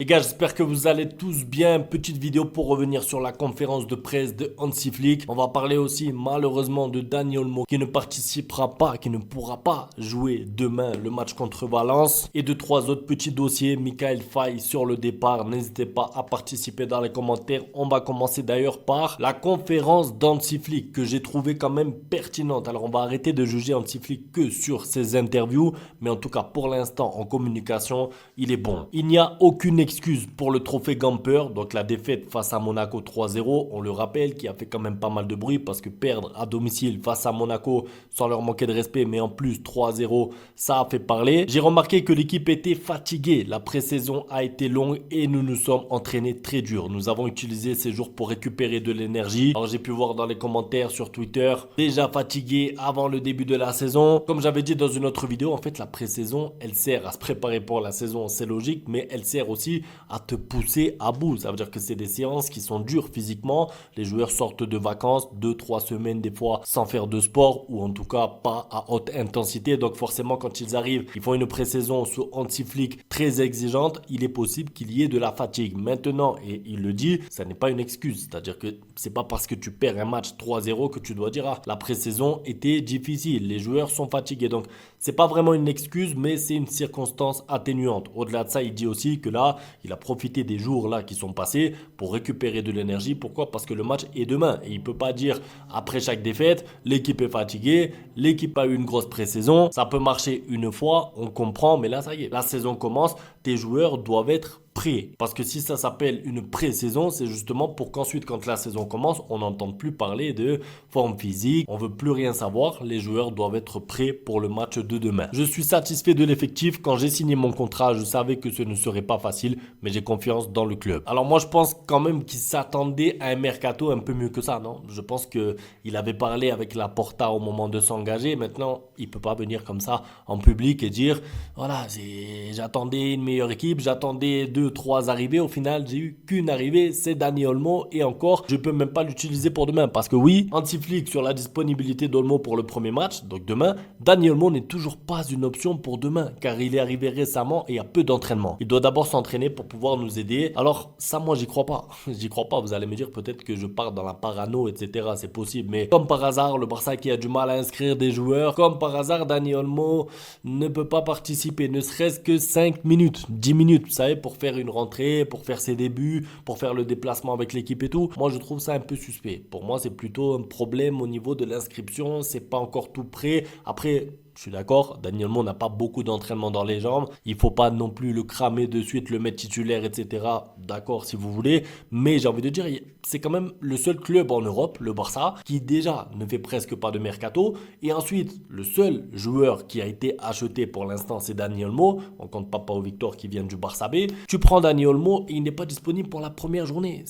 Les gars, j'espère que vous allez tous bien. Petite vidéo pour revenir sur la conférence de presse de Hansi Flick. On va parler aussi malheureusement de Dani Olmo qui ne participera pas, qui ne pourra pas jouer demain le match contre Valence. Et de trois autres petits dossiers. Michael Faye sur le départ. N'hésitez pas à participer dans les commentaires. On va commencer d'ailleurs par la conférence d'Hansi Flick que j'ai trouvé quand même pertinente. Alors on va arrêter de juger Hansi Flick que sur ses interviews. Mais en tout cas pour l'instant en communication, il est bon. Il n'y a aucune excuse pour le trophée Gamper, donc la défaite face à Monaco 3-0, on le rappelle, qui a fait quand même pas mal de bruit parce que perdre à domicile face à Monaco sans leur manquer de respect, mais en plus 3-0, ça a fait parler. J'ai remarqué que l'équipe était fatiguée, la pré-saison a été longue et nous nous sommes entraînés très dur. Nous avons utilisé ces jours pour récupérer de l'énergie. Alors j'ai pu voir dans les commentaires sur Twitter, déjà fatigué avant le début de la saison. Comme j'avais dit dans une autre vidéo, en fait la pré-saison, elle sert à se préparer pour la saison, c'est logique, mais elle sert aussi à te pousser à bout. Ça veut dire que c'est des séances qui sont dures physiquement. Les joueurs sortent de vacances 2-3 semaines des fois sans faire de sport ou en tout cas pas à haute intensité. Donc forcément quand ils arrivent, ils font une pré-saison sous Hansi Flick très exigeante. Il est possible qu'il y ait de la fatigue. Maintenant, et il le dit, ça n'est pas une excuse. C'est-à-dire que c'est pas parce que tu perds un match 3-0 que tu dois dire ah, la pré-saison était difficile. Les joueurs sont fatigués. Donc c'est pas vraiment une excuse, mais c'est une circonstance atténuante. Au-delà de ça, il dit aussi que là, il a profité des jours là qui sont passés pour récupérer de l'énergie. Pourquoi? Parce que le match est demain. Et il ne peut pas dire après chaque défaite, l'équipe est fatiguée, l'équipe a eu une grosse pré-saison. Ça peut marcher une fois, on comprend, mais là ça y est, la saison commence, tes joueurs doivent être prêts. Parce que si ça s'appelle une pré-saison, c'est justement pour qu'ensuite quand la saison commence, on n'entende plus parler de forme physique. On veut plus rien savoir. Les joueurs doivent être prêts pour le match de demain. Je suis satisfait de l'effectif. Quand j'ai signé mon contrat, je savais que ce ne serait pas facile, mais j'ai confiance dans le club. Alors moi, je pense quand même qu'il s'attendait à un mercato un peu mieux que ça, non? Je pense qu'il avait parlé avec Laporta au moment de s'engager. Maintenant, il peut pas venir comme ça en public et dire, voilà, j'attendais une meilleure équipe, j'attendais 2-3 arrivées. Au final, j'ai eu qu'une arrivée, c'est Dani Olmo. Et encore, je peux même pas l'utiliser pour demain. Parce que oui, Hansi Flick sur la disponibilité d'Olmo pour le premier match, donc demain, Dani Olmo n'est toujours pas une option pour demain, car il est arrivé récemment et il y a peu d'entraînement. Il doit d'abord s'entraîner pour pouvoir nous aider. Alors ça, moi, j'y crois pas. J'y crois pas. Vous allez me dire peut-être que je pars dans la parano, etc. C'est possible. Mais comme par hasard, le Barça qui a du mal à inscrire des joueurs, comme par hasard, Dani Olmo ne peut pas participer, ne serait-ce que 5 minutes, 10 minutes, vous savez, pour faire une rentrée, pour faire ses débuts, pour faire le déplacement avec l'équipe et tout. Moi, je trouve ça un peu suspect. Pour moi, c'est plutôt un problème au niveau de l'inscription. C'est pas encore tout prêt. Après, je suis d'accord, Dani Olmo n'a pas beaucoup d'entraînement dans les jambes. Il faut pas non plus le cramer de suite, le mettre titulaire, etc. D'accord, si vous voulez. Mais j'ai envie de dire, c'est quand même le seul club en Europe, le Barça, qui déjà ne fait presque pas de mercato. Et ensuite, le seul joueur qui a été acheté pour l'instant, c'est Dani Olmo. On compte pas Pau Victor qui vient du Barça B. Tu prends Dani Olmo et il n'est pas disponible pour la première journée.